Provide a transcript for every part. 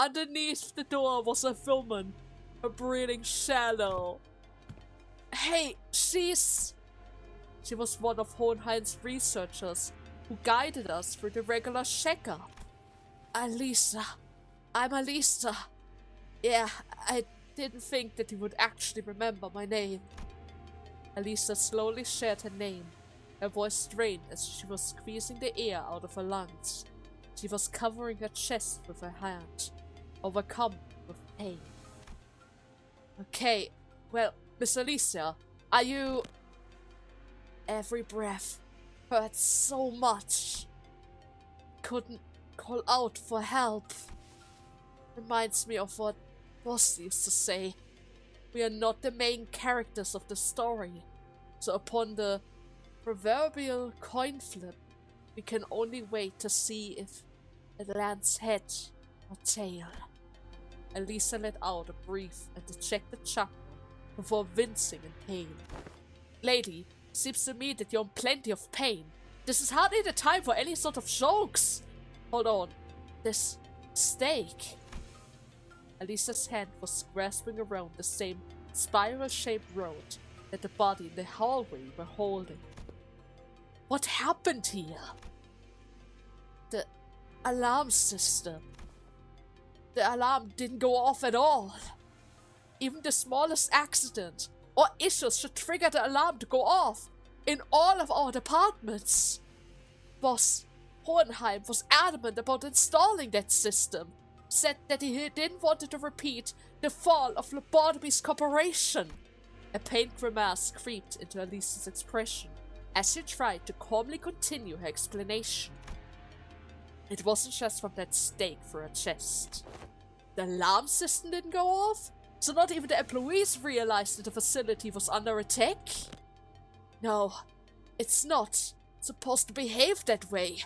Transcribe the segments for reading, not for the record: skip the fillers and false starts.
Underneath the door was a woman, her breathing shallow. Hey, she was one of Hohenheim's researchers who guided us through the regular checkup. Alisa. I'm Alisa. Yeah, I didn't think that you would actually remember my name. Alisa slowly shared her name, her voice strained as she was squeezing the air out of her lungs. She was covering her chest with her hand, overcome with pain. Okay, well, Miss Alicia, are you... Every breath hurt so much. Couldn't call out for help. Reminds me of what Boss used to say. We are not the main characters of the story, so upon the proverbial coin flip, we can only wait to see if it lands head or tail. Elisa let out a brief and dejected chuckle before wincing in pain. Lady, seems to me that you're in plenty of pain. This is hardly the time for any sort of jokes. Hold on. This steak. Elisa's hand was grasping around the same spiral-shaped road that the body in the hallway were holding. What happened here? The alarm system. The alarm didn't go off at all. Even the smallest accident or issues should trigger the alarm to go off in all of our departments. Boss Hohenheim was adamant about installing that system. Said that he didn't want it to repeat the fall of Lobotomy's corporation. A pained grimace creeped into Elisa's expression as she tried to calmly continue her explanation. It wasn't just from that stake for her chest. The alarm system didn't go off, so not even the employees realized that the facility was under attack? No, it's not supposed to behave that way.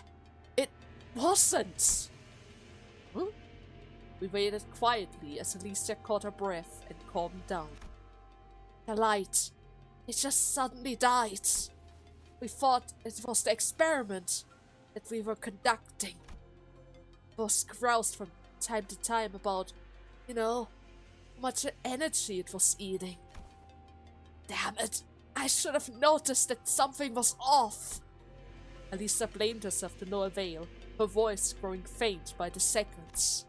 It wasn't. Huh? We waited quietly as Alicia caught her breath and calmed down. The light, it just suddenly died. We thought it was the experiment that we were conducting. Boss groused from time to time about, how much energy it was eating. Damn it, I should have noticed that something was off. Alisa blamed herself to no avail, her voice growing faint by the seconds.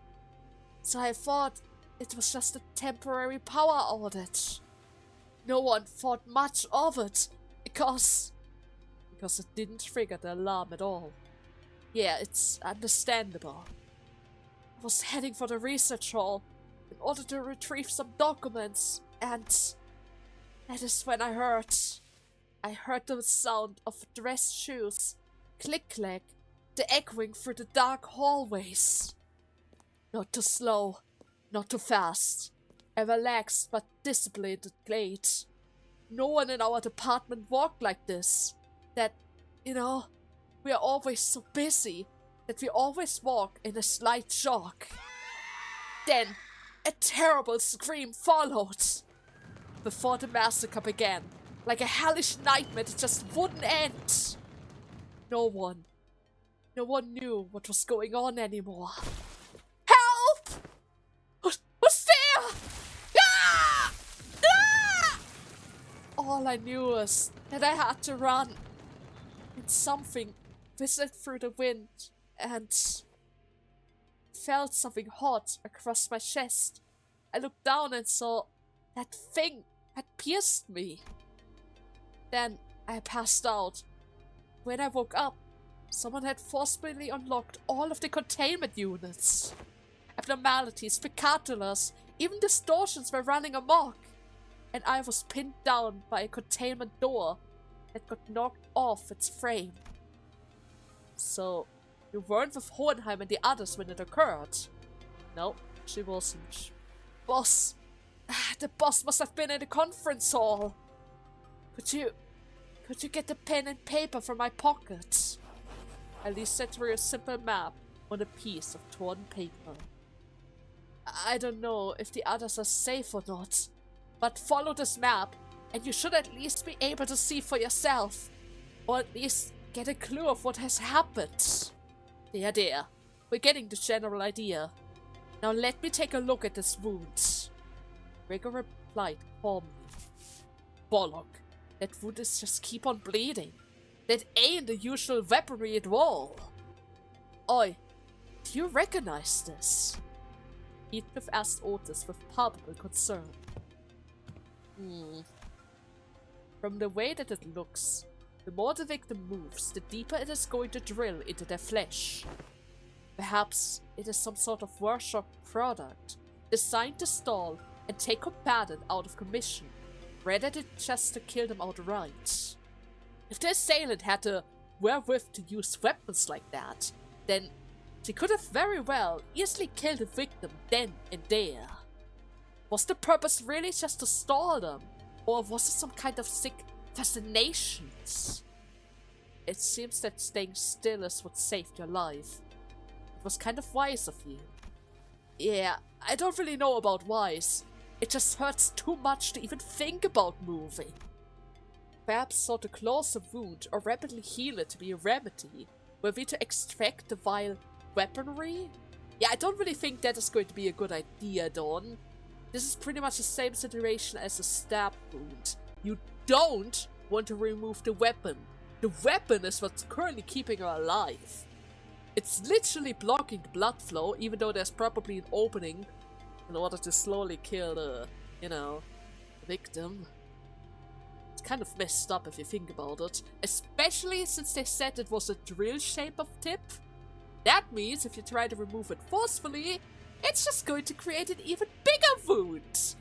So I thought it was just a temporary power outage. No one thought much of it, because it didn't trigger the alarm at all. Yeah, it's understandable. I was heading for the research hall in order to retrieve some documents, and that is when I heard the sound of dress shoes, click-clack, the echoing through the dark hallways. Not too slow, not too fast. A relaxed but disciplined gait. No one in our department walked like this. That, we are always so busy that we always walk in a slight jog. Then, a terrible scream followed. Before the massacre began, like a hellish nightmare that just wouldn't end. No one knew what was going on anymore. Help! Who's there? Ah! Ah! All I knew was that I had to run. And something whistled through the wind and felt something hot across my chest. I looked down and saw that thing had pierced me. Then I passed out. When I woke up, someone had forcibly unlocked all of the containment units. Abnormalities, spectaculars, even distortions were running amok. And I was pinned down by a containment door that got knocked off its frame. So, you weren't with Hohenheim and the others when it occurred? No, she wasn't. Boss! The boss must have been in the conference hall. Could you get the pen and paper from my pocket? Alicia drew a simple map on a piece of torn paper. I don't know if the others are safe or not, but follow this map and you should at least be able to see for yourself. Or at least get a clue of what has happened. There. We're getting the general idea. Now let me take a look at this wound. Rigor replied calmly. Bollock, that wound is just keep on bleeding. That ain't the usual weaponry at all. Oi, do you recognize this? Heathcliff asked Otis with palpable concern. From the way that it looks, the more the victim moves, the deeper it is going to drill into their flesh. Perhaps it is some sort of workshop product, designed to stall and take combatant out of commission, rather than just to kill them outright. If the assailant had the wherewith to use weapons like that, then she could have very well easily killed the victim then and there. Was the purpose really just to stall them, or was it some kind of sick fascination? It seems that staying still is what saved your life. It was kind of wise of you. Yeah, I don't really know about wise. It just hurts too much to even think about moving. Perhaps so to close the wound or rapidly heal it to be a remedy, were we to extract the vile weaponry? Yeah, I don't really think that is going to be a good idea, Dawn. This is pretty much the same situation as a stab wound. You don't want to remove the weapon. The weapon is what's currently keeping her alive. It's literally blocking the blood flow, even though there's probably an opening in order to slowly kill the, victim. It's kind of messed up if you think about it. Especially since they said it was a drill shape of tip. That means if you try to remove it forcefully, it's just going to create an even bigger wound.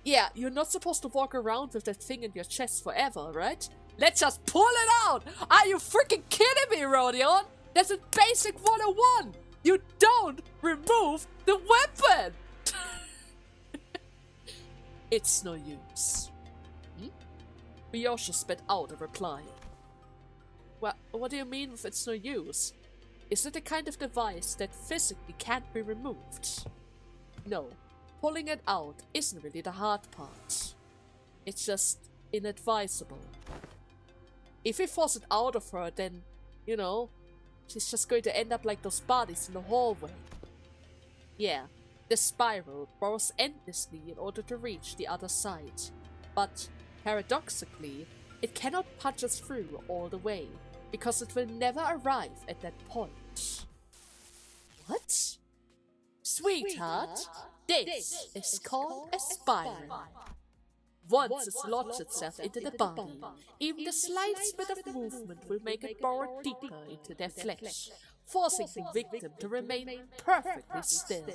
Yeah, you're not supposed to walk around with that thing in your chest forever, right? Let's just pull it out! Are you freaking kidding me, Rodion? That's in Basic 101! You don't remove the weapon! It's no use. Ryosha spat out a reply. Well, what do you mean with it's no use? Is it the kind of device that physically can't be removed? No, pulling it out isn't really the hard part. It's just inadvisable. If we force it out of her, then, she's just going to end up like those bodies in the hallway. Yeah, the spiral burrows endlessly in order to reach the other side. But, paradoxically, it cannot punch us through all the way, because it will never arrive at that point. What? Sweetheart, this is called a spiral. Once it lodges itself into the body, even the slightest bit of movement will make it burrow deeper into their flesh, forcing the victim to remain perfectly still.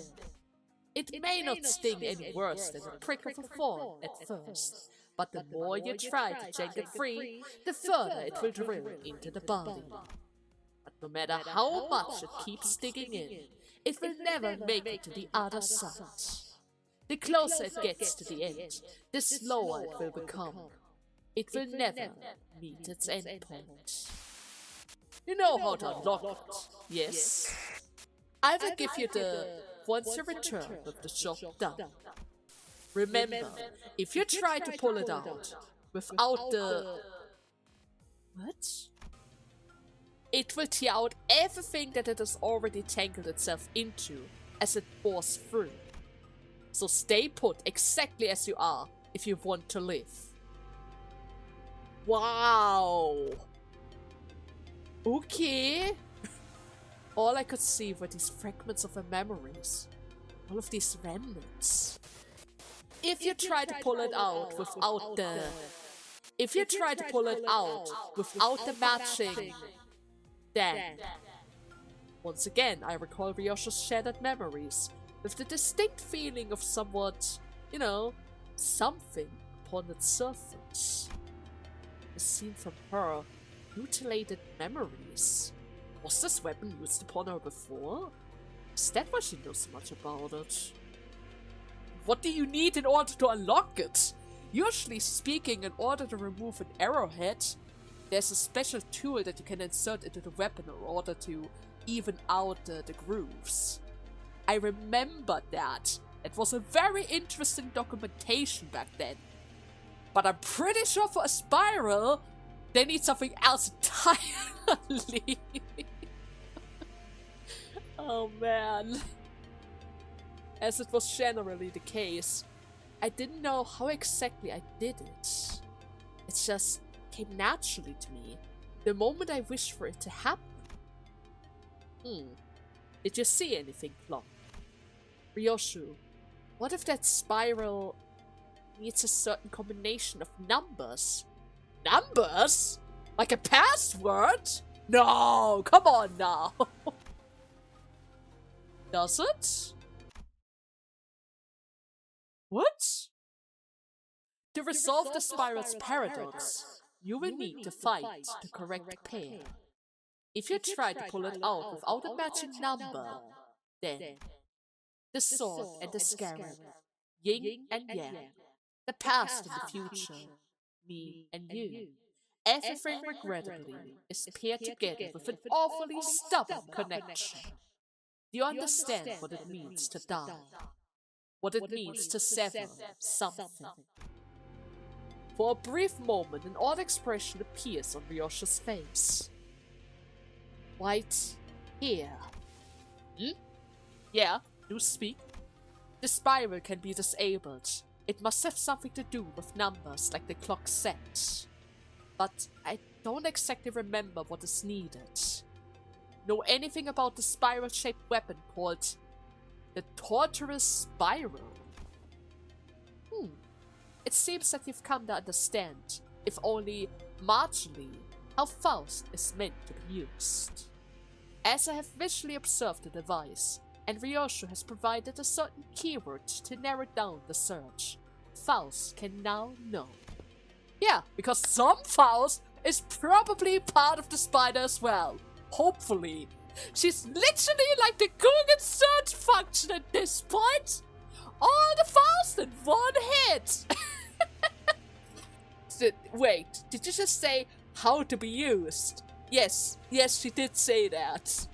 It may not sting any worse than a prick of a thorn at first, but the more you try to yank it free, the further it will drill into the body. But no matter how much it keeps digging in, it will never make it to the other side. The closer it gets to the end, the slower it will become. It will never meet its endpoint. You know how to unlock it, yes? I will give you the once you return with the job done. Remember, if you try to pull it out without the... What? It will tear out everything that it has already tangled itself into as it bores through. So stay put exactly as you are if you want to live. Wow. Okay. All I could see were these fragments of her memories. All of these remnants. If you try to pull it out without the... If you try to pull it out without the matching... Then... Once again, I recall Ryosha's shattered memories, with the distinct feeling of somewhat, something upon its surface. A scene from her mutilated memories. Was this weapon used upon her before? Is that why she knows so much about it? What do you need in order to unlock it? Usually speaking, in order to remove an arrowhead, there's a special tool that you can insert into the weapon in order to even out the grooves. I remember that. It was a very interesting documentation back then. But I'm pretty sure for a spiral, they need something else entirely. Oh man. As it was generally the case, I didn't know how exactly I did it. It just came naturally to me, the moment I wished for it to happen. Did you see anything, Plum? Ryoshu, what if that spiral needs a certain combination of numbers? Numbers? Like a password? No, come on now. Does it? What? To resolve the spiral's paradox, you will need to fight the correct pair. If you try to pull it out without a matching number, then the sword and the scarab, yin and yang, the past and the future, me and you, everything regrettably is paired together with an awfully stubborn connection. Do you understand what it means to die? What it means to sever something? For a brief moment, an odd expression appears on Ryoshi's face. Right here. Yeah, do speak. The spiral can be disabled. It must have something to do with numbers like the clock said. But I don't exactly remember what is needed. Know anything about the spiral-shaped weapon called the Torturous Spiral? It seems that you've come to understand, if only marginally, how Faust is meant to be used. As I have visually observed the device, and Ryoshu has provided a certain keyword to narrow down the search, Faust can now know. Yeah, because some Faust is probably part of the spider as well. Hopefully. She's literally like the Google search function at this point. All the Faust in one hit. Wait, did you just say how to be used? Yes, she did say that.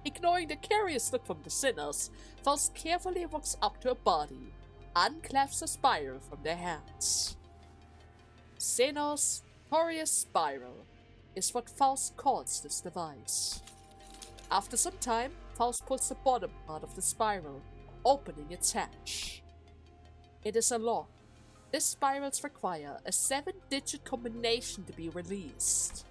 Ignoring the curious look from the sinners, Faust carefully walks up to a body, unclasps a spiral from their hands. Xenos Torius Spiral is what Faust calls this device. After some time, Faust pulls the bottom part of the spiral, opening its hatch. It is a lock. These spirals require a 7-digit combination to be released.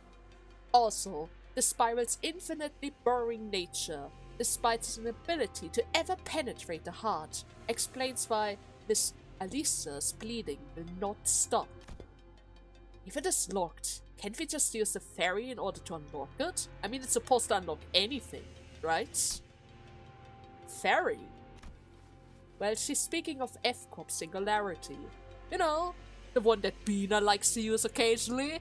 Also, the spiral's infinitely burrowing nature, despite its inability to ever penetrate the heart, explains why Miss Alisa's bleeding will not stop. If it is locked, can't we just use the ferry in order to unlock it? I mean, it's supposed to unlock anything, right? Ferry? Well, she's speaking of F-Corp Singularity. You know, the one that Bina likes to use occasionally.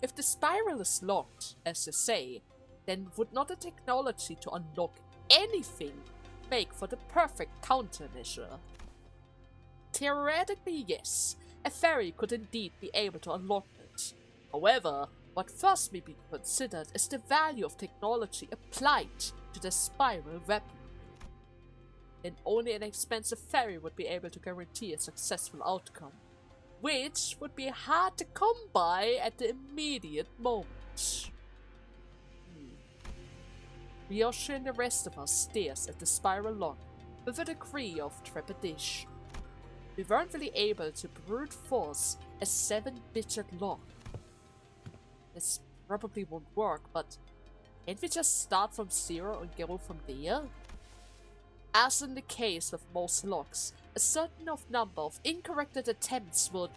If the spiral is locked, as you say, then would not the technology to unlock anything make for the perfect countermeasure? Theoretically, yes, a ferry could indeed be able to unlock it. However, what first may be considered is the value of technology applied to the spiral weapon. Then only an expensive ferry would be able to guarantee a successful outcome, which would be hard to come by at the immediate moment. Ryoshu and the rest of us stares at the spiral lock with a degree of trepidation. We weren't really able to brute force a 7-digit lock. This probably won't work, but can't we just start from 0 and go from there? As in the case with most locks, a certain number of incorrected attempts would...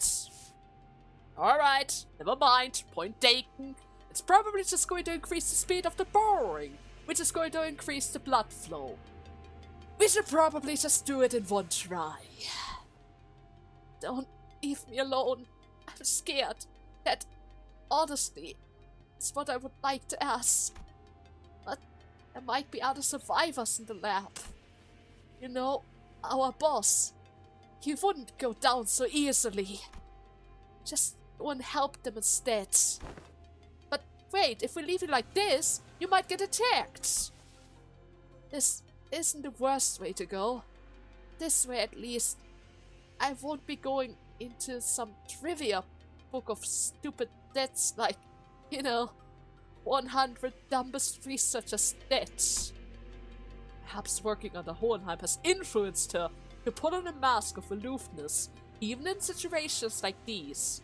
Alright, never mind, point taken. It's probably just going to increase the speed of the burrowing, which is going to increase the blood flow. We should probably just do it in one try. Don't leave me alone. I'm scared. That, honestly, is what I would like to ask. But there might be other survivors in the lab. You know, our boss. He wouldn't go down so easily. Just go and help them instead. But wait, if we leave it like this, you might get attacked. This isn't the worst way to go. This way, at least, I won't be going into some trivia book of stupid deaths like, you know, 100 dumbest researchers dead. Perhaps working under Hohenheim has influenced her to put on a mask of aloofness, even in situations like these.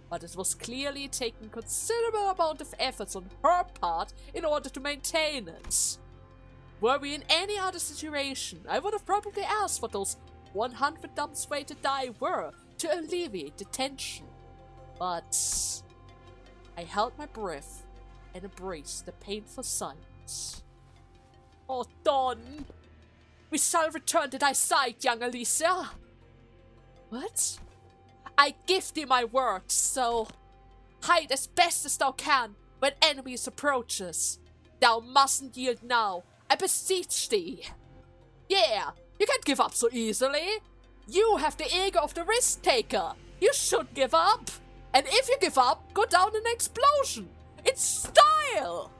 But it was clearly taking considerable amount of efforts on her part in order to maintain it. Were we in any other situation, I would have probably asked what those 100 dumbest way to die were to alleviate the tension. But I held my breath and embraced the painful silence. Oh, Don! We shall return to thy side, young Alicia! What? I give thee my word, so hide as best as thou can when enemies approaches. Thou mustn't yield now, I beseech thee. Yeah, you can't give up so easily. You have the ego of the risk-taker. You should give up. And if you give up, go down in an explosion. In style!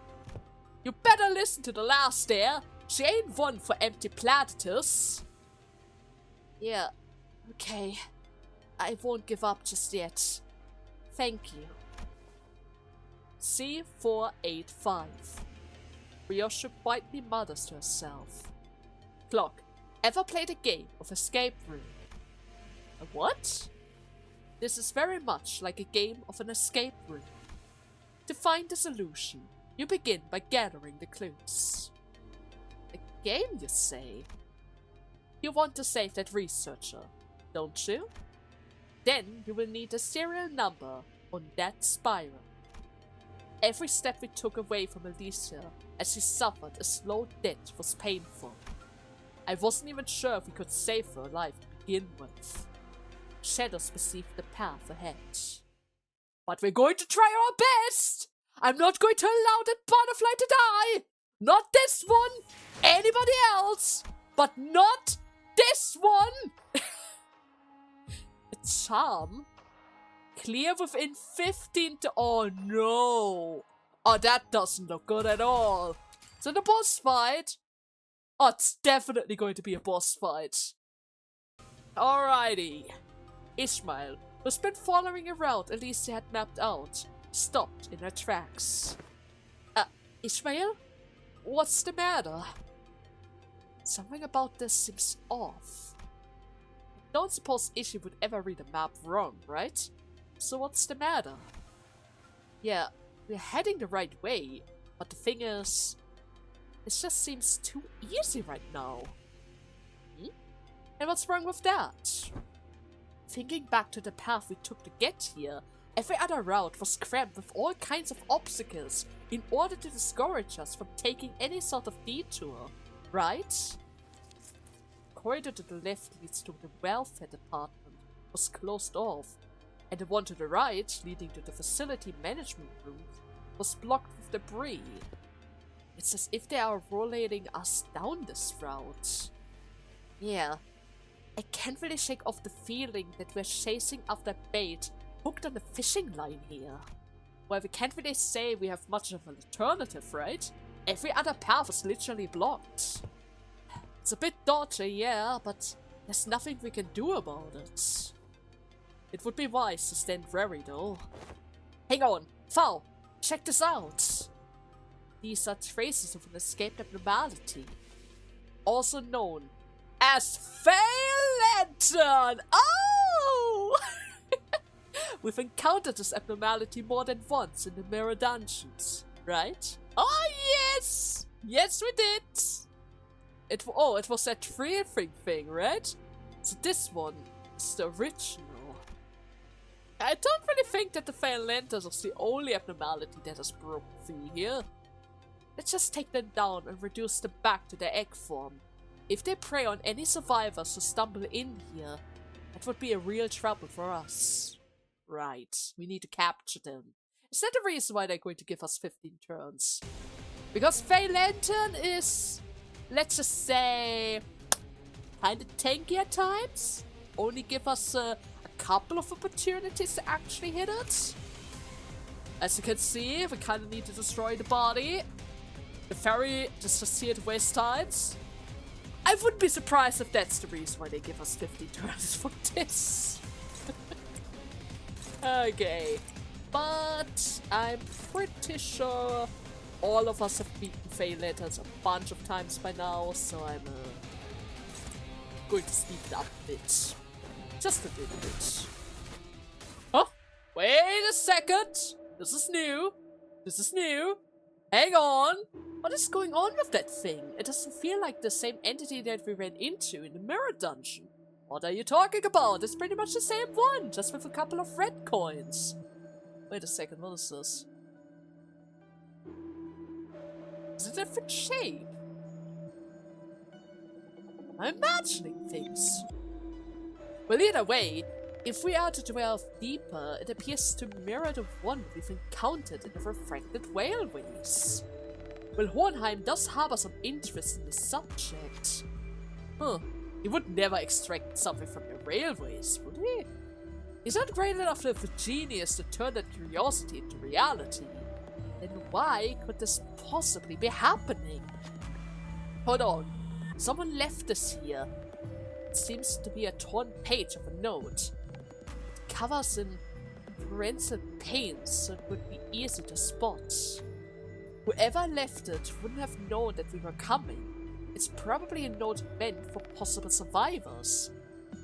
You better listen to the last there. She ain't one for empty platitudes. Yeah, okay. I won't give up just yet. Thank you. C485. Ryosha quietly mutters to herself. Clock. Ever played a game of escape room? A what? This is very much like a game of an escape room. To find the solution, you begin by gathering the clues. A game, you say? You want to save that researcher, don't you? Then you will need a serial number on that spiral. Every step we took away from Alicia as she suffered a slow death was painful. I wasn't even sure if we could save her alive to begin with. Shadows perceived the path ahead. But we're going to try our best! I'm not going to allow that butterfly to die! Not this one! Anybody else! But not this one! A charm? Clear within 15 to... Oh no! Oh, that doesn't look good at all. Is it a boss fight? Oh, it's definitely going to be a boss fight. Alrighty. Ishmael, who's been following a route Alicia had mapped out, stopped in her tracks. Ishmael? What's the matter? Something about this seems off. I don't suppose Ishi would ever read a map wrong, right? So what's the matter? Yeah, we're heading the right way, but the thing is, it just seems too easy right now. And what's wrong with that? Thinking back to the path we took to get here, every other route was crammed with all kinds of obstacles in order to discourage us from taking any sort of detour, right? The corridor to the left leads to the welfare department was closed off, and the one to the right, leading to the facility management room, was blocked with debris. It's as if they are rolling us down this route. Yeah, I can't really shake off the feeling that we're chasing after bait hooked on a fishing line here. Well, we can't really say we have much of an alternative, right? Every other path is literally blocked. It's a bit dodgy, yeah, but there's nothing we can do about it. It would be wise to stand wary, though. Hang on, Foul, check this out. These are traces of an escaped abnormality, also known as Lantern. Oh! We've encountered this abnormality more than once in the mirror dungeons, right? Oh yes! Yes we did! It was that Flickering thing, right? So this one is the original. I don't really think that the Lanterns is the only abnormality that has broken free here. Let's just take them down and reduce them back to their egg form. If they prey on any survivors who stumble in here, that would be a real trouble for us. Right, we need to capture them. Is that the reason why they're going to give us 15 turns? Because Lantern is, let's just say, kinda tanky at times? Only give us a couple of opportunities to actually hit it. As you can see, we kinda need to destroy the body. The fairy just here to waste times. I wouldn't be surprised if that's the reason why they give us 50 turns for this. Okay. But I'm pretty sure all of us have beaten Fey Letters a bunch of times by now, so I'm going to speed it up a bit. Just a little bit. Oh, wait a second! This is new. This is new. Hang on! What is going on with that thing? It doesn't feel like the same entity that we ran into in the mirror dungeon. What are you talking about? It's pretty much the same one, just with a couple of red coins. Wait a second, what is this? Is it a different shape? I'm imagining things. Well, either way, if we are to delve deeper, it appears to mirror the one we've encountered in the refracted railways. Well, Hohenheim does harbor some interest in the subject. Huh. He would never extract something from the railways, would he? He's not great enough of a genius to turn that curiosity into reality. Then why could this possibly be happening? Hold on. Someone left this here. It seems to be a torn page of a note. It covers in printed paint, so it would be easy to spot. Whoever left it wouldn't have known that we were coming. It's probably a note meant for possible survivors.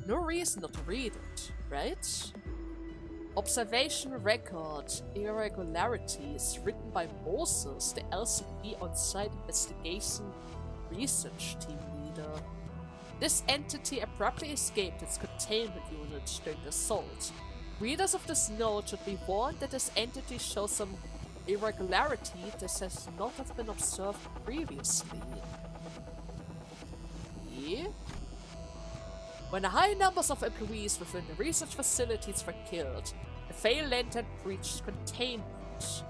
No reason not to read it, right? Observation record, irregularities written by Moses, the LCP on-site investigation research team leader. This entity abruptly escaped its containment unit during the assault. Readers of this note should be warned that this entity shows some irregularity that has not have been observed previously. When high numbers of employees within the research facilities were killed, the Fey Lantern breached containment.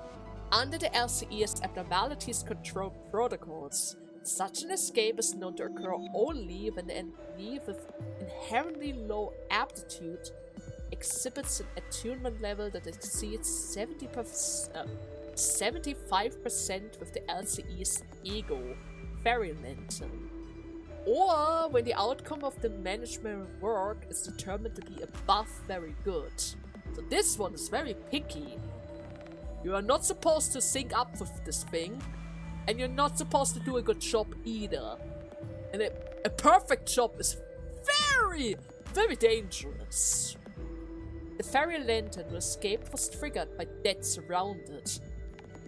Under the LCE's abnormalities control protocols, such an escape is known to occur only when the enemy with inherently low aptitude exhibits an attunement level that exceeds 75% with the LCE's ego, Fairy Lantern. Or when the outcome of the management work is determined to be above very good. So this one is very picky. You are not supposed to sync up with this thing, and you're not supposed to do a good job either. And a perfect job is very, very dangerous. The Fairy Lantern escape was triggered by deaths around it,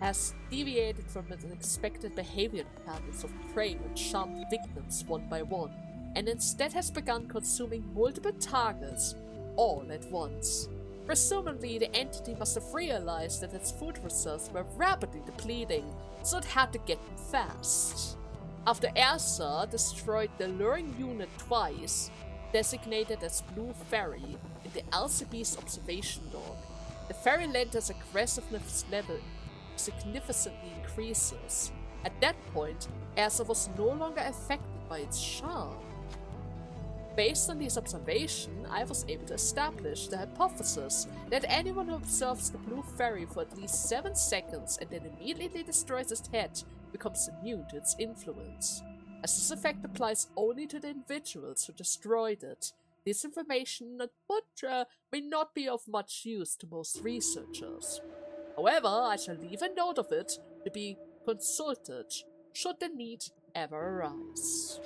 has deviated from its expected behavior patterns of preying on charmed victims one by one, and instead has begun consuming multiple targets all at once. Presumably, the entity must have realized that its food reserves were rapidly depleting, so it had to get them fast. After Ersa destroyed the luring unit twice, designated as Blue Fairy, in the LCB's observation log, the Fairy Lantern's aggressiveness level significantly increases. At that point, Ersa was no longer affected by its charm. Based on this observation, I was able to establish the hypothesis that anyone who observes the Blue Fairy for at least 7 seconds and then immediately destroys its head becomes immune to its influence. As this effect applies only to the individuals who destroyed it, this information may not be of much use to most researchers. However, I shall leave a note of it to be consulted should the need ever arise.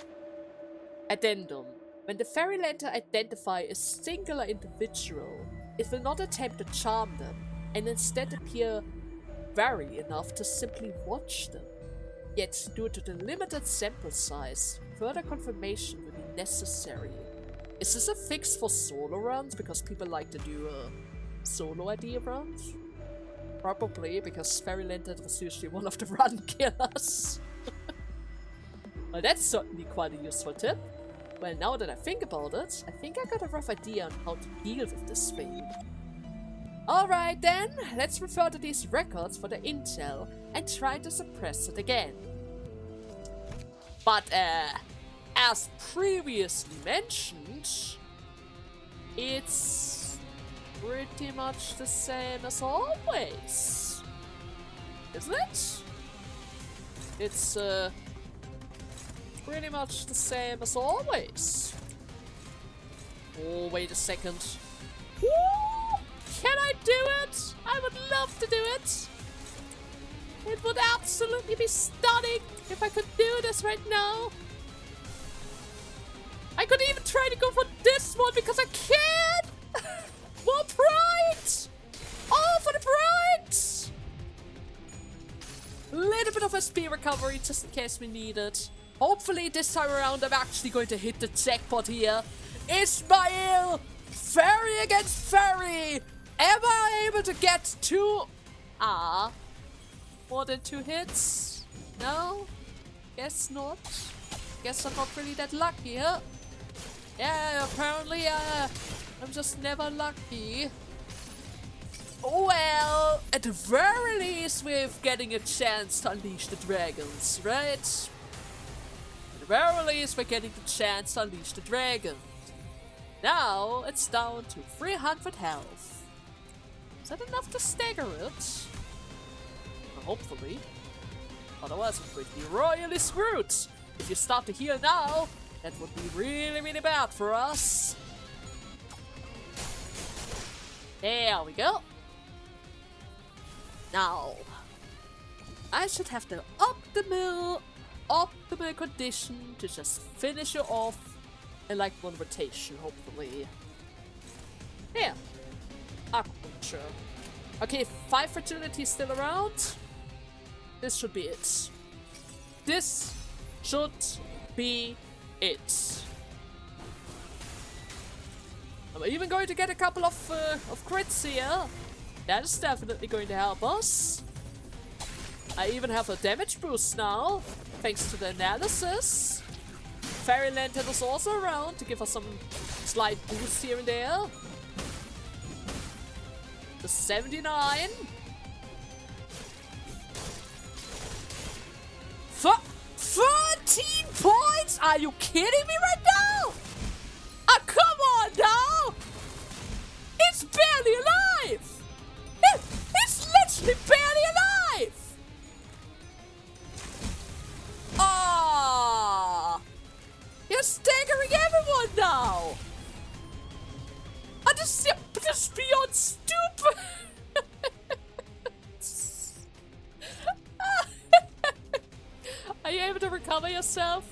Addendum. When the Fairy Lantern identifies a singular individual, it will not attempt to charm them, and instead appear wary enough to simply watch them. Yet, due to the limited sample size, further confirmation will be necessary. Is this a fix for solo runs because people like to do solo idea runs? Probably, because Fairy Lantern was usually one of the run killers. Well, that's certainly quite a useful tip. Well, now that I think about it, I think I got a rough idea on how to deal with this thing. Alright then, let's refer to these records for the intel and try to suppress it again. But, as previously mentioned, it's pretty much the same as always, isn't it? It's, pretty much the same as always. Oh, wait a second. Woo! Can I do it? I would love to do it. It would absolutely be stunning if I could do this right now. I could even try to go for this one because I can! More pride! All for the pride! Little bit of SP recovery just in case we need it. Hopefully this time around I'm actually going to hit the jackpot here. Ismail! Fairy against Fairy! Am I able to get two... more than 2 hits? No? Guess not. Guess I'm not really that lucky, huh? Yeah, apparently I'm just never lucky. Well, at the very least we're getting a chance to unleash the dragons, right? At the very least we're getting the chance to unleash the dragon. Now it's down to 300 health. Is that enough to stagger it? Hopefully. Otherwise we're going to be royally screwed. If you start to heal now, that would be really, really bad for us. There we go. Now, I should have the optimal condition to just finish it off in like 1 rotation, hopefully. Yeah. Acupuncture. Okay, 5 fragility is still around. This should be it. This should be it. I'm even going to get a couple of crits here. That is definitely going to help us. I even have a damage boost now, thanks to the analysis. Fairy Lantern is also around to give us some slight boost here and there. The 79. 13 points? Are you kidding me right now? Ah, come on now! It's barely alive! It's literally barely alive! Ah! You're staggering everyone now! This is beyond stupid! Are you able to recover yourself?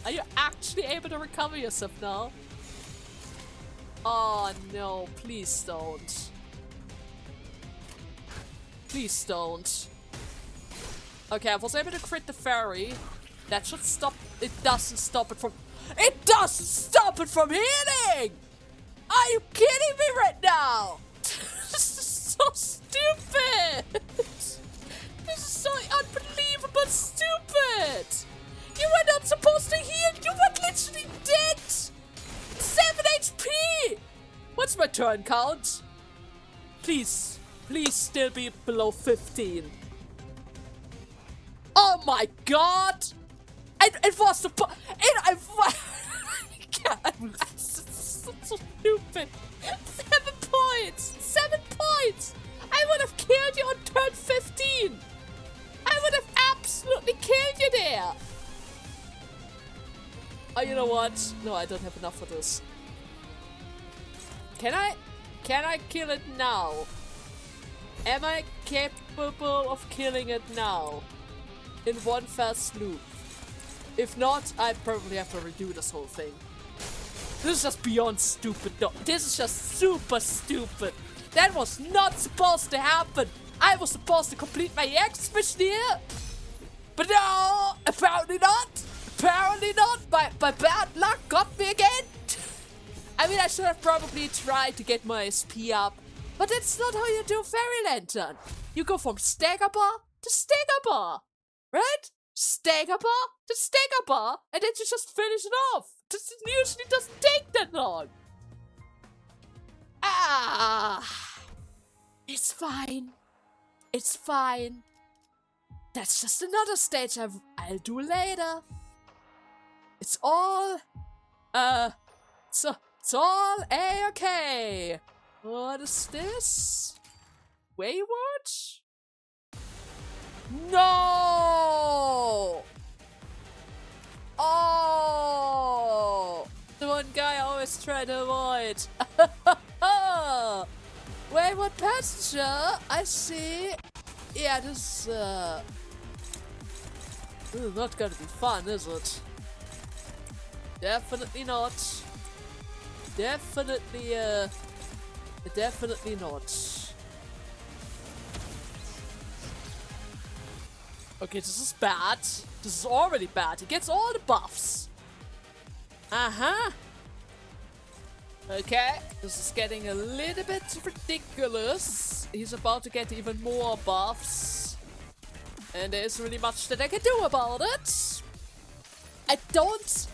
Are you actually able to recover yourself now? Oh no, please don't. Please don't. Okay, I was able to crit the fairy. That should stop. It doesn't stop it from. It doesn't stop it from healing! Are you kidding me right now? This is so stupid! This is so unbelievable stupid! You were not supposed to heal! You were literally dead! 7 HP! What's my turn count? Please, please still be below 15. Oh my god! It was supposed. So stupid. 7 points! 7 points! I would have killed you on turn 15! I would have absolutely killed you there! Oh, you know what? No, I don't have enough for this. Can I kill it now? Am I capable of killing it now? In one fell swoop? If not, I probably have to redo this whole thing. This is just beyond stupid. No, this is just super stupid. That was not supposed to happen. I was supposed to complete my X mission here. But no, apparently not. Apparently not. My bad luck got me again. I mean, I should have probably tried to get my SP up. But that's not how you do Fairy Lantern. You go from stagger bar to stagger bar. Right? Stagger bar to stagger bar. And then you just finish it off. This usually doesn't take that long. It's fine. It's fine. That's just another stage I'll do later. It's all, it's all A-okay. What is this? Wayward? No! Oh! The one guy I always try to avoid. Wayward passenger, I see. Yeah, this This is not gonna be fun, is it? Definitely not. Definitely not. Okay, this is bad. This is already bad. He gets all the buffs. Uh-huh. Okay, this is getting a little bit ridiculous. He's about to get even more buffs. And there isn't really much that I can do about it. I don't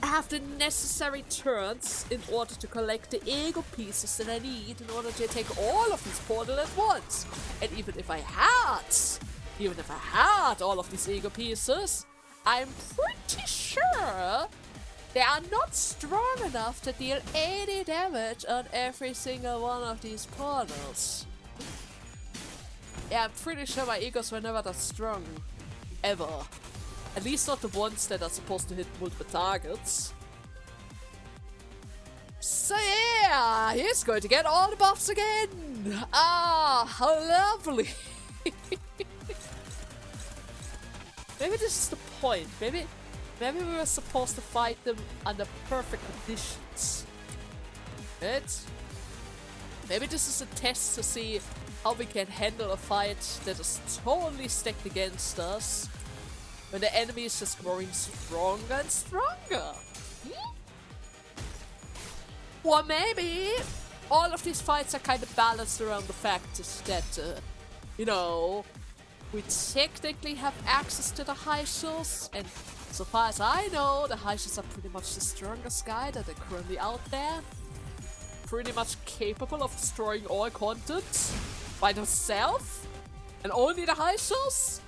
have the necessary turns in order to collect the ego pieces that I need in order to take all of these portals at once. And even if I had all of these ego pieces, I'm pretty sure they are not strong enough to deal 80 damage on every single one of these portals. Yeah, I'm pretty sure my egos were never that strong. Ever. At least not the ones that are supposed to hit multiple targets. So yeah, he's going to get all the buffs again! Ah, how lovely! Maybe this is the point. Maybe we were supposed to fight them under perfect conditions. Right? Maybe this is a test to see how we can handle a fight that is totally stacked against us when the enemy is just growing stronger and stronger. Or maybe all of these fights are kind of balanced around the fact that, you know, we technically have access to the Hyshals, and so far as I know, the Hyshals are pretty much the strongest guy that are currently out there. Pretty much capable of destroying all content by themselves, and only the Hyshals.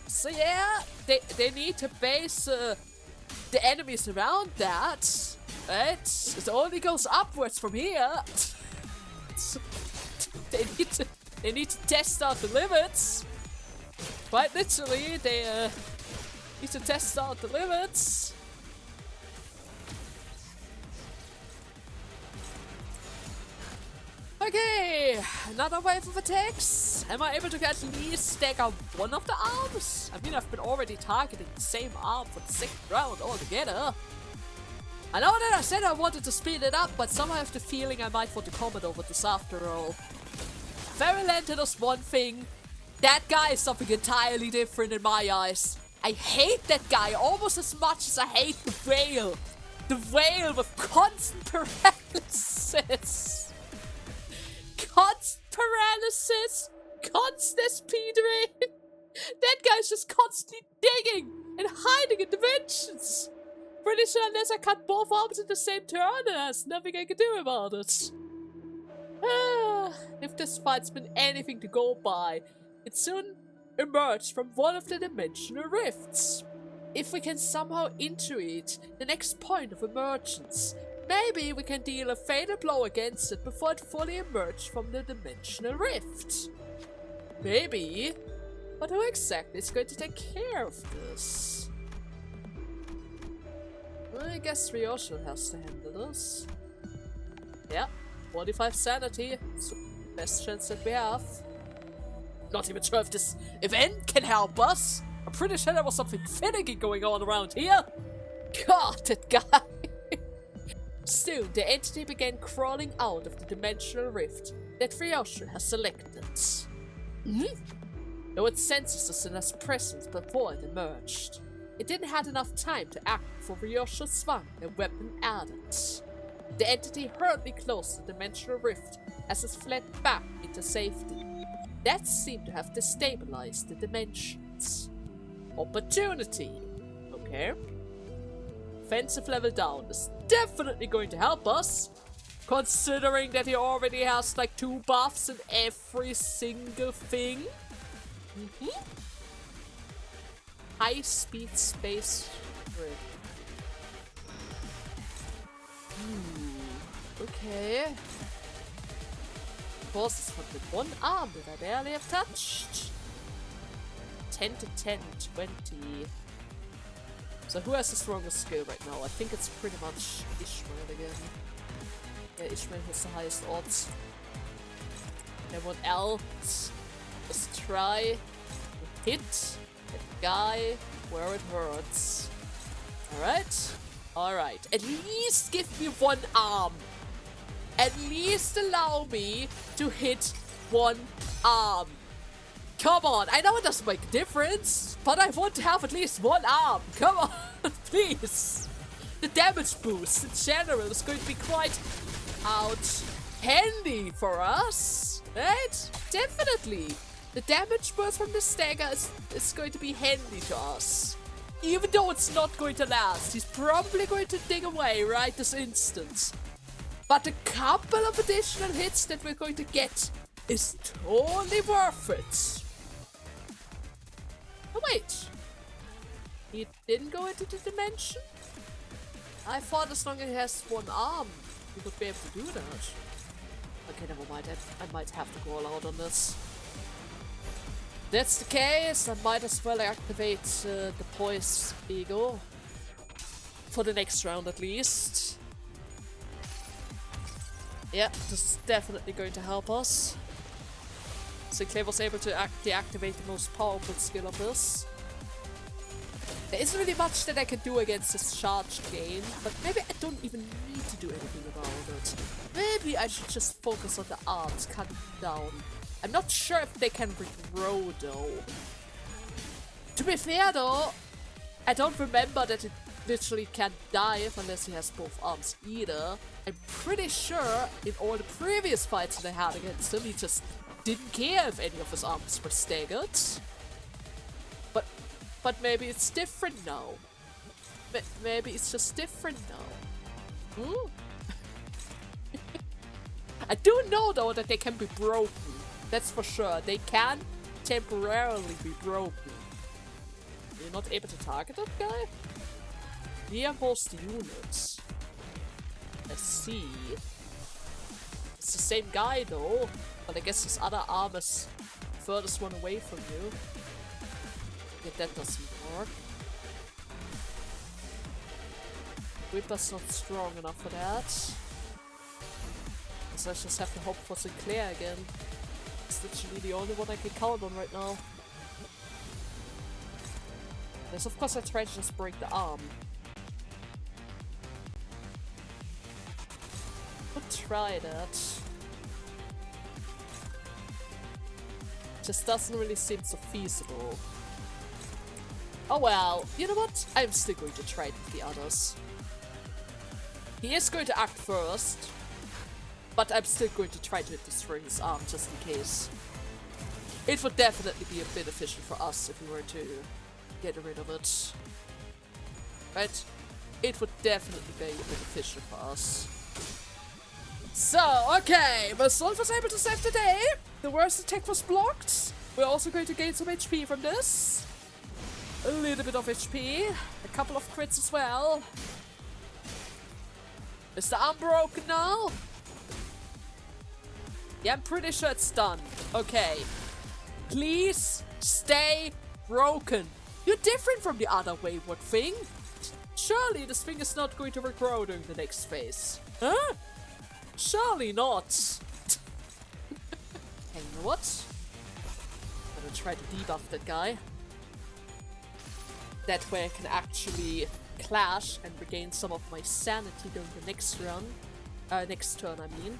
So yeah, they need to base the enemies around that, right? It only goes upwards from here. they need to test out the limits. Quite literally, they need to test out the limits. Okay, another wave of attacks. Am I able to at least stack out one of the arms? I mean, I've been already targeting the same arm for the second round altogether. I know that I said I wanted to speed it up, but somehow I have the feeling I might want to comment over this after all. Fairy Lantern is one thing. That guy is something entirely different in my eyes. I hate that guy almost as much as I hate the whale. The whale with constant paralysis. Constant paralysis. Constant speeding. That guy's just constantly digging and hiding in dimensions. Pretty sure unless I cut both arms in the same turn, there's nothing I can do about it. If this fight's been anything to go by, it soon emerged from one of the dimensional rifts. If we can somehow intuit the next point of emergence, maybe we can deal a fatal blow against it before it fully emerged from the dimensional rift. Maybe, but who exactly is going to take care of this? Well, I guess Ryosho has to handle this. Yeah, 45 sanity, it's the best chance that we have. Not even sure if this event can help us. I'm pretty sure there was something finicky going on around here. God, that guy. Soon, the entity began crawling out of the dimensional rift that Ryosho has selected. Though it senses the sinner's presence before it emerged, it didn't have enough time to act before Ryosho swung a weapon at it. The entity hurriedly closed the dimensional rift as it fled back into safety. That seemed to have destabilized the dimensions. Opportunity. Okay. Offensive level down is definitely going to help us, considering that he already has like 2 buffs in every single thing. High speed space rift. Okay. Forces from the one arm that I barely have touched. 10 to 10, 20. So who has the strongest skill right now? I think it's pretty much Ishmael again. Yeah, Ishmael has the highest odds. Everyone else, let's try to hit that guy where it hurts. Alright? Alright. At least give me one arm. At least allow me to hit one arm. Come on, I know it doesn't make a difference, but I want to have at least one arm. Come on, please. The damage boost in general is going to be quite out handy for us, right? Definitely. The damage burst from the stagger is going to be handy to us. Even though it's not going to last. He's probably going to dig away right this instant. But a couple of additional hits that we're going to get is totally worth it. Oh wait. He didn't go into the dimension? I thought as long as he has one arm, he would be able to do that. Okay, never mind. I might have to go all out on this. If that's the case, I might as well activate the Poise Ego. For the next round at least. Yeah, this is definitely going to help us. Sinclair was able to deactivate the most powerful skill of this. There isn't really much that I can do against this charged game, but maybe I don't even need to do anything about it. Maybe I should just focus on the arms, cut them down. I'm not sure if they can regrow though. To be fair though, I don't remember that it literally can't dive unless he has both arms either. I'm pretty sure in all the previous fights that I had against him, he just didn't care if any of his arms were staggered. But maybe it's different now. Maybe it's just different now. Hmm? I do know though that they can be broken. That's for sure. They can temporarily be broken. You're not able to target that guy? Near most units. Let's see. It's the same guy though, but I guess his other arm is furthest one away from you. Yeah, that doesn't work. Whipper's not strong enough for that. So I just have to hope for Sinclair again. It's literally the only one I can count on right now. Yes, of course I try to just break the arm. Could try that. Just doesn't really seem so feasible. Oh well, you know what? I'm still going to try it with the others. He is going to act first, but I'm still going to try to destroy his arm just in case. It would definitely be a beneficial for us if we were to get rid of it. Right? It would definitely be beneficial for us. So, okay, Basalt was able to save the day. The worst attack was blocked. We're also going to gain some HP from this. A little bit of HP. A couple of crits as well. Is the arm broken now? Yeah, I'm pretty sure it's done. Okay. Please stay broken. You're different from the other Wayward thing. Surely this thing is not going to regrow during the next phase. Huh? Surely not. Hey, you know what? I'm gonna try to debuff that guy. That way I can actually clash and regain some of my sanity during the next run. Next turn, I mean.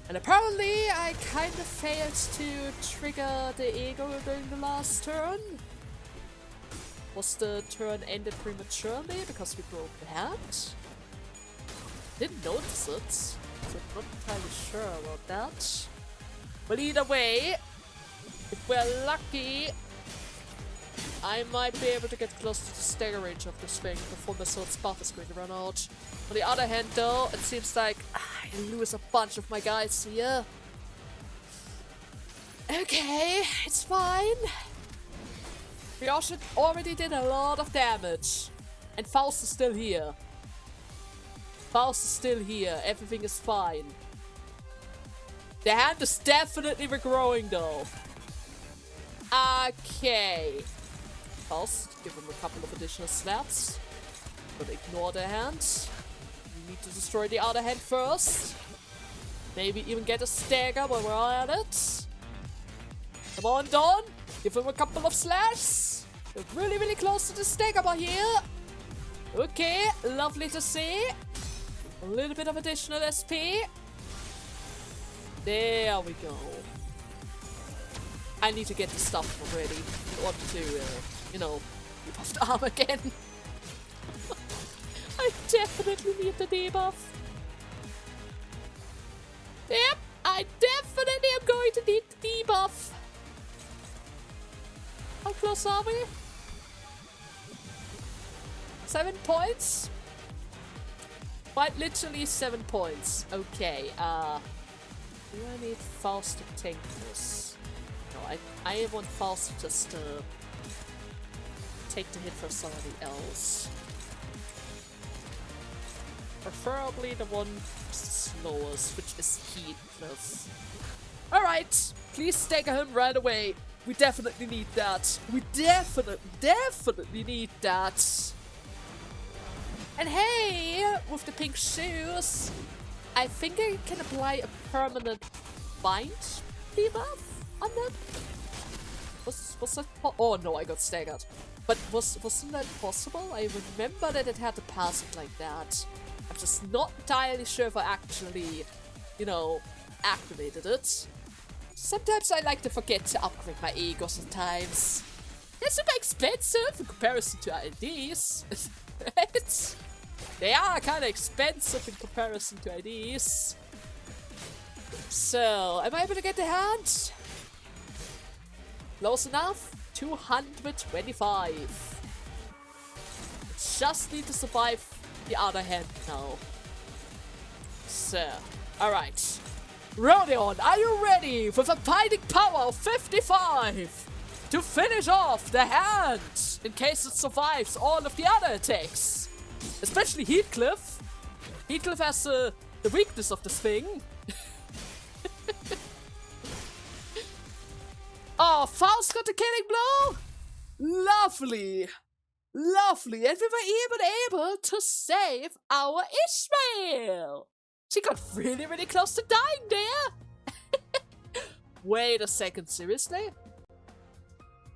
And apparently I kind of failed to trigger the ego during the last turn. Was the turn ended prematurely because we broke the hat? Didn't notice it, so I'm not entirely sure about that. But either way, if we're lucky, I might be able to get close to the stagger range of this thing before the sword's buff is going to run out. On the other hand though, it seems like I lose a bunch of my guys here. Okay, it's fine. We also already did a lot of damage. And Faust is still here. Faust is still here, everything is fine. The hand is definitely regrowing though. Okay. Faust, give him a couple of additional slaps. But ignore the hand. We need to destroy the other hand first. Maybe even get a stagger while we're at it. Come on, Dawn. Give him a couple of slashes. We're really, really close to the stagger bar here. Okay, lovely to see. A little bit of additional SP. There we go. I need to get the stuff already in order to, you know, debuff the arm again. I definitely need the debuff. Yep, I definitely am going to need the debuff. How close are we? 7 points? Quite literally 7 points. Okay, do I need Faust to tank this? No, I want Faust to just take the hit for somebody else. Preferably the one slowest, which is Heathcliff. Alright, please stagger him right away. We definitely need that. We definitely need that. And hey, with the pink shoes, I think I can apply a permanent bind debuff on them. Was that oh no, I got staggered. But wasn't that possible? I remember that it had to pass it like that. I'm just not entirely sure if I actually, you know, activated it. Sometimes I like to forget to upgrade my ego sometimes. They're super expensive in comparison to IDs. Right? They are kind of expensive in comparison to IDs. So, am I able to get the hand? Close enough? 225. Just need to survive the other hand now. So, alright. Rodion, are you ready with a fighting power of 55 to finish off the hand in case it survives all of the other attacks? Especially Heathcliff. Heathcliff has the weakness of this thing. Oh, Faust got the killing blow! Lovely! Lovely! And we were even able to save our Ishmael! She got really, really close to dying there! Wait a second, seriously?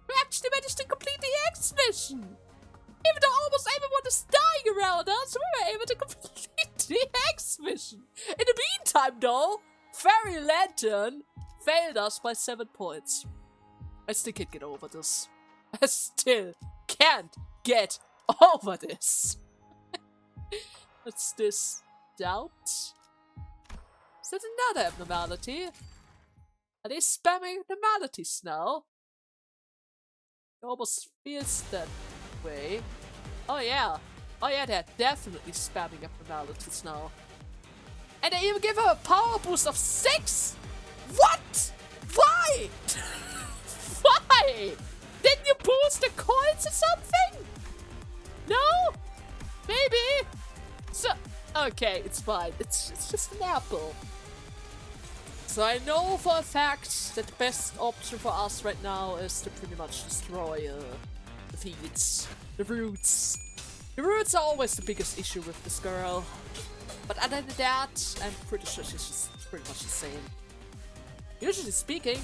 We actually managed to complete the X mission! Even though almost everyone is dying around us, we were able to complete the X mission! In the meantime, though, Fairy Lantern failed us by 7 points. I still can't get over this. I still can't get over this. What's this? Doubt? Is that another abnormality? Are they spamming abnormalities now? It almost feels that way. Oh yeah. Oh yeah, they're definitely spamming abnormalities now. And they even give her a power boost of 6? What? Why? Why? Didn't you boost the coins or something? No? Maybe? So, okay, it's fine. It's just an apple. So I know for a fact that the best option for us right now is to pretty much destroy the feeds, the roots. The roots are always the biggest issue with this girl. But other than that, I'm pretty sure she's just pretty much the same. Usually speaking,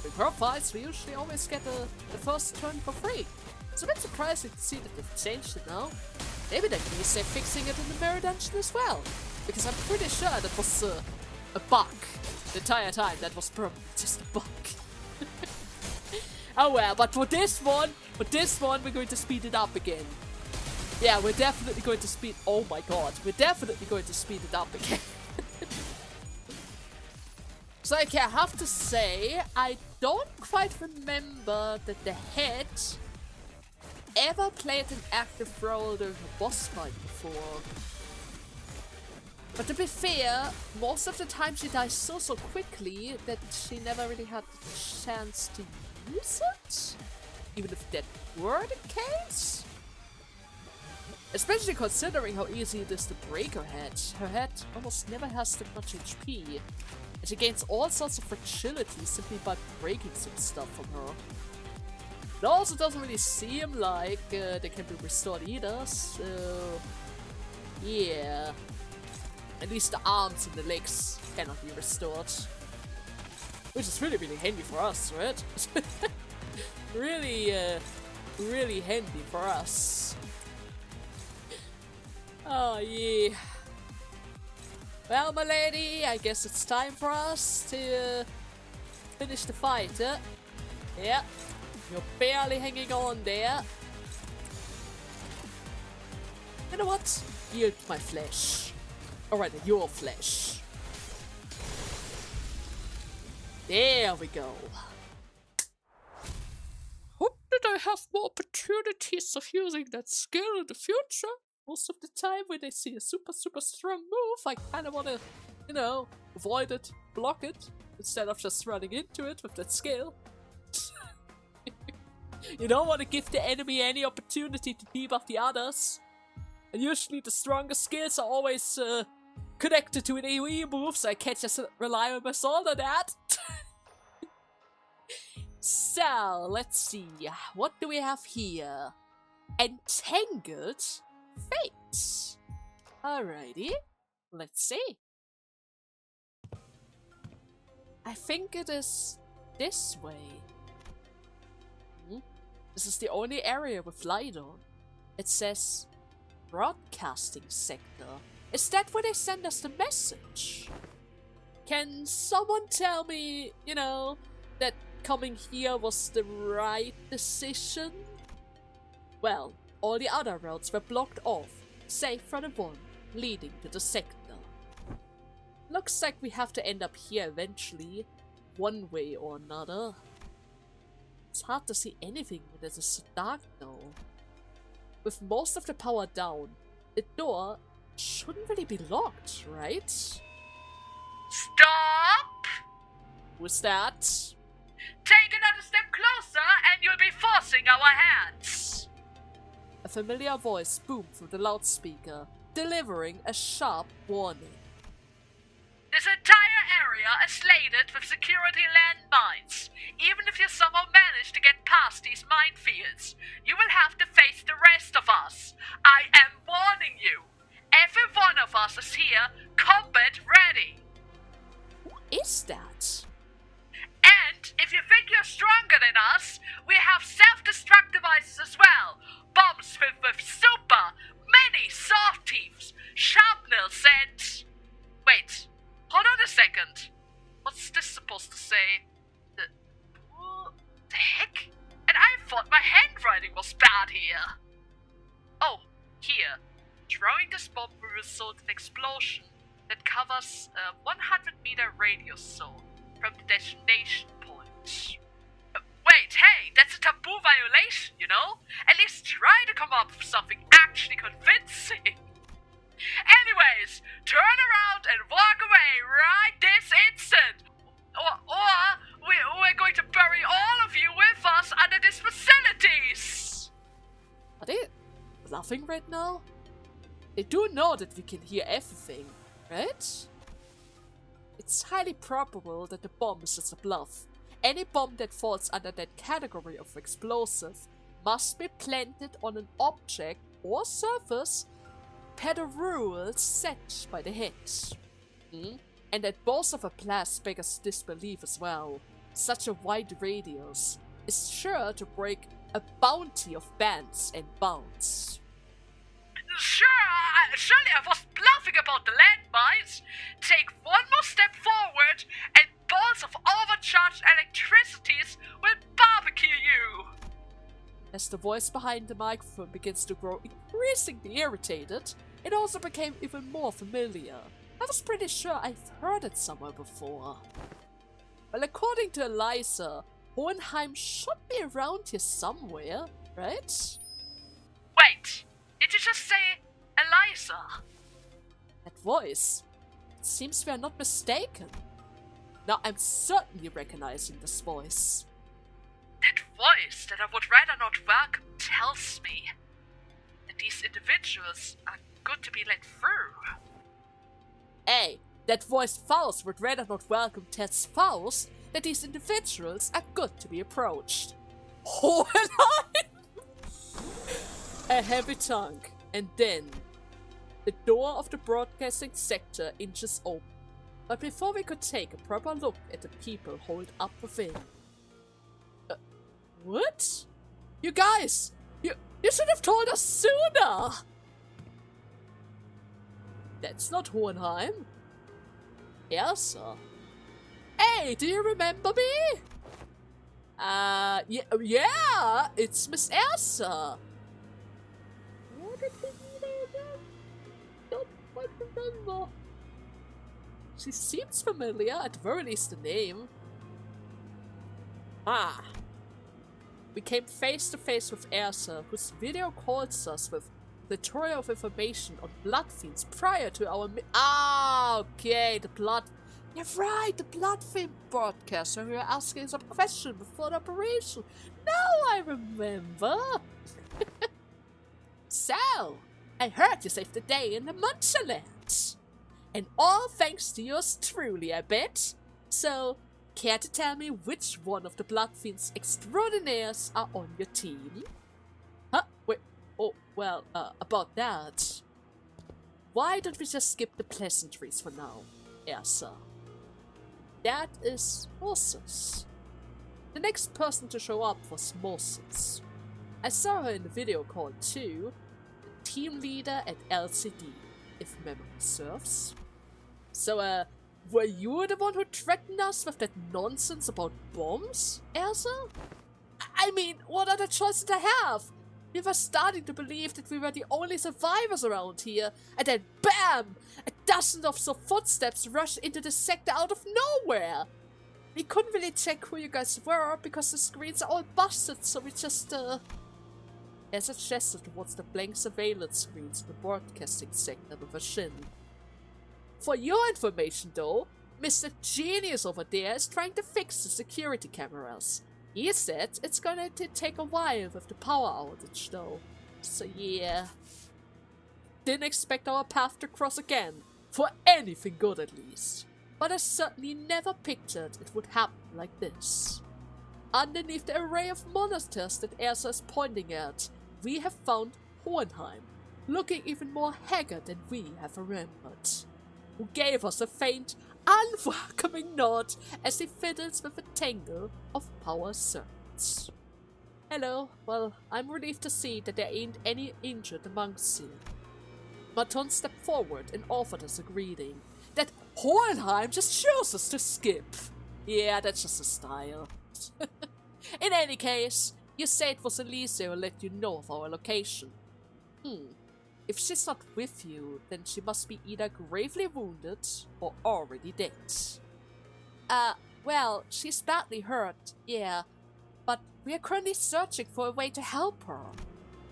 with her fights, we usually always get the first turn for free. It's a bit surprising to see that they've changed it now. Maybe that means they're fixing it in the mirror dungeon as well. Because I'm pretty sure that was a bug the entire time. That was probably just a bug. Oh well, but for this one, we're going to speed it up again. Yeah, we're definitely going to speed... Oh my god, we're definitely going to speed it up again. So okay, I have to say, I don't quite remember that the head ever played an active role during a boss fight before. But to be fair, most of the time she dies so quickly that she never really had the chance to use it? Even if that were the case? Especially considering how easy it is to break her head. Her head almost never has that much HP. And she gains all sorts of fragility simply by breaking some stuff from her. It also doesn't really seem like they can be restored either, so... yeah. At least the arms and the legs cannot be restored. Which is really, really handy for us, right? Really, really handy for us. Oh yeah. Well, my lady, I guess it's time for us to finish the fight, huh? Yeah, you're barely hanging on there. You know what? Yield my flesh. Or rather, your flesh. There we go. Hope that I have more opportunities of using that skill in the future. Most of the time when I see a super strong move, I kind of want to, you know, avoid it, block it, instead of just running into it with that skill. You don't want to give the enemy any opportunity to debuff the others. And usually the strongest skills are always connected to an AoE move, so I can't just rely on my sword on that. So, let's see. What do we have here? Entangled Fates. Alrighty. Let's see. I think it is this way. This is the only area with light on. It says broadcasting sector. Is that where they send us the message? Can someone tell me, you know, that coming here was the right decision? Well, all the other routes were blocked off, save for the one leading to the sector. Looks like we have to end up here eventually, one way or another. It's hard to see anything when it is so dark though. With most of the power down, the door shouldn't really be locked, right? Stop! Who's that? Take another step closer and you'll be forcing our hands. A familiar voice boomed through the loudspeaker, delivering a sharp warning. This entire area is slated with security landmines. Even if you somehow manage to get past these minefields, you will have to face the rest of us. I am warning you. Every one of us is here, combat ready. Who is that? And if you think you're stronger than us, we have self-destruct devices as well. Bombs filled with super, many soft teeths, sharpnels and... Wait, hold on a second. What's this supposed to say? The heck? And I thought my handwriting was bad here. Oh, here. Throwing this bomb will result in an explosion that covers a 100-meter radius zone from the destination point. Wait, hey, that's a taboo violation, you know? At least try to come up with something actually convincing. Anyways, turn around and walk away right this instant! Or we're going to bury all of you with us under these facilities! Are they bluffing right now? They do know that we can hear everything, right? It's highly probable that the bomb is just a bluff. Any bomb that falls under that category of explosive must be planted on an object or surface per the rules set by the head. And that both of a blast beggars disbelief as well. Such a wide radius is sure to break a bounty of bands and bounds. Surely I was bluffing about the landmines. Take one more step forward and balls of overcharged electricities will barbecue you. As the voice behind the microphone begins to grow increasingly irritated, it also became even more familiar. I was pretty sure I've heard it somewhere before. Well, according to Eliza, Hohenheim should be around here somewhere, right? Wait, did you just say Eliza? That voice. It seems we are not mistaken. Now I'm certainly recognizing this voice. That voice that I would rather not welcome tells me that these individuals are good to be let through. Hey, that voice Faust would rather not welcome tells Faust that these individuals are good to be approached. Hohenheim! A heavy tongue, and then the door of the broadcasting sector inches open. But before we could take a proper look at the people holed up within. What? You guys! You should have told us sooner! That's not Hohenheim. Elsa. Hey, do you remember me? Yeah, it's Miss Elsa. What did we meet again? Don't quite remember. She seems familiar, at the very least the name. We came face to face with Elsa, whose video calls us with the plethora of information on blood fiends prior to our okay, the blood... You're right, the Plattform broadcast where we were asking some question before the operation. Now I remember. So, I heard you saved the day in the Muncherland. And all thanks to yours truly, I bet. So, care to tell me which one of the Blood Fiends extraordinaires are on your team? Huh? Wait, oh, well, about that. Why don't we just skip the pleasantries for now, Elsa? That is Moses. The next person to show up was Moses. I saw her in the video call too, the team leader at LCD, if memory serves. So, were you the one who threatened us with that nonsense about bombs, Elsa? I mean, what other choice did I have? We were starting to believe that we were the only survivors around here, and then BAM! A dozen of the footsteps rushed into the sector out of nowhere! We couldn't really check who you guys were, because the screens are all busted, so we just, As a gesture towards the blank surveillance screens in the broadcasting sector with a shin. For your information though, Mr. Genius over there is trying to fix the security cameras. He said it's gonna take a while with the power outage though. So yeah. Didn't expect our path to cross again. For anything good at least. But I certainly never pictured it would happen like this. Underneath the array of monsters that Elsa is pointing at, we have found Hohenheim, looking even more haggard than we have remembered. Who gave us a faint, unwelcoming nod as he fiddles with a tangle of power circuits. Hello, well, I'm relieved to see that there ain't any injured amongst you. Maton stepped forward and offered us a greeting. That Hohenheim just chose us to skip. Yeah, that's just a style. In any case, you said it was Elise who let you know of our location. If she's not with you, then she must be either gravely wounded or already dead. Well, she's badly hurt, yeah, but we are currently searching for a way to help her.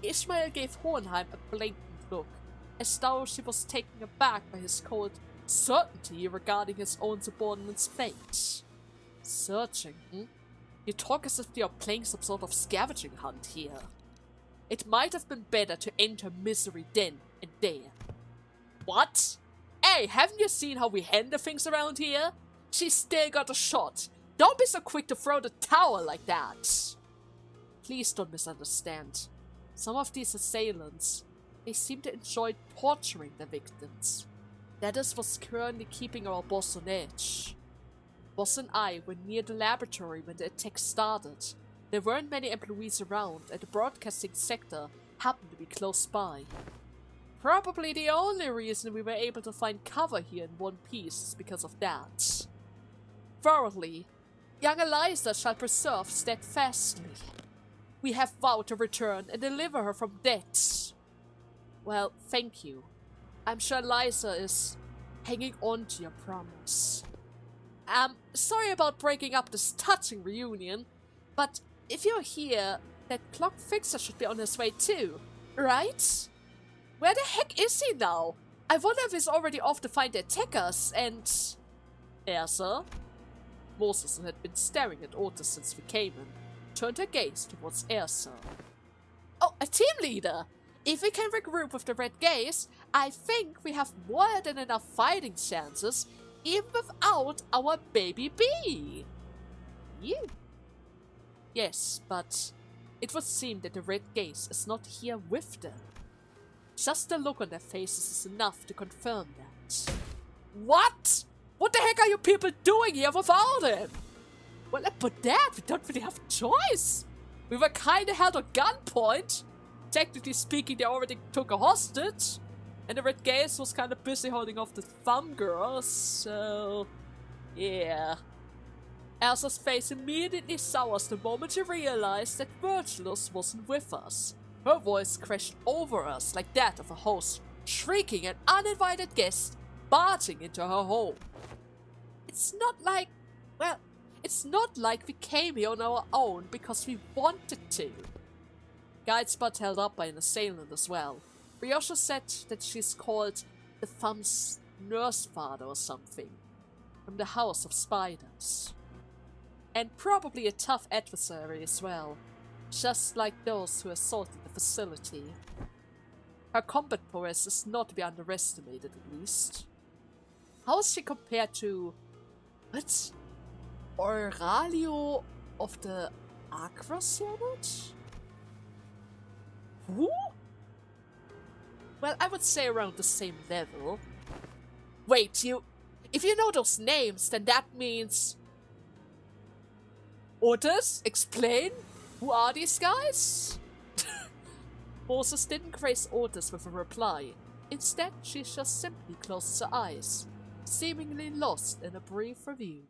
Ishmael gave Hohenheim a blatant look, as though she was taken aback by his cold certainty regarding his own subordinate's fate. Searching, You talk as if you're playing some sort of scavenging hunt here. It might have been better to enter misery then and there. What? Hey, haven't you seen how we handle things around here? She's still got a shot. Don't be so quick to throw the towel like that. Please don't misunderstand. Some of these assailants, they seem to enjoy torturing their victims. That is what's currently keeping our boss on edge. Boss and I were near the laboratory when the attack started. There weren't many employees around, and the broadcasting sector happened to be close by. Probably the only reason we were able to find cover here in one piece is because of that. Verily, young Eliza shall preserve steadfastly. We have vowed to return and deliver her from death. Well, thank you. I'm sure Eliza is hanging on to your promise. Sorry about breaking up this touching reunion, but if you're here, that clock fixer should be on his way too, right? Where the heck is he now? I wonder if he's already off to find the attackers and... Elsa? Moses had been staring at Otis since we came in, turned her gaze towards Elsa. Oh, a team leader! If we can regroup with the Red Gaze, I think we have more than enough fighting chances, even without our baby bee. You? Yes, but it would seem that the Red Gaze is not here with them. Just the look on their faces is enough to confirm that. What? What the heck are you people doing here without him? Well, but that, we don't really have a choice. We were kinda held at gunpoint. Technically speaking, they already took a hostage. And the red gaze was kinda busy holding off the thumb girl, so... yeah. Elsa's face immediately sours the moment she realized that Virgilus wasn't with us. Her voice crashed over us like that of a host, shrieking an uninvited guest barging into her home. It's not like... well, it's not like we came here on our own because we wanted to. Guide spot held up by an assailant as well. Ryosha said that she's called the Thumb's nurse father or something, from the House of Spiders. And probably a tough adversary as well, just like those who assaulted the facility. Her combat prowess is not to be underestimated, at least. How is she compared to... what? Aurelio of the Aqua Senate? Who? Well, I would say around the same level. Wait, if you know those names, then that means... Otis? Explain? Who are these guys? Moses didn't grace Otis with a reply. Instead, she just simply closes her eyes, seemingly lost in a brief review.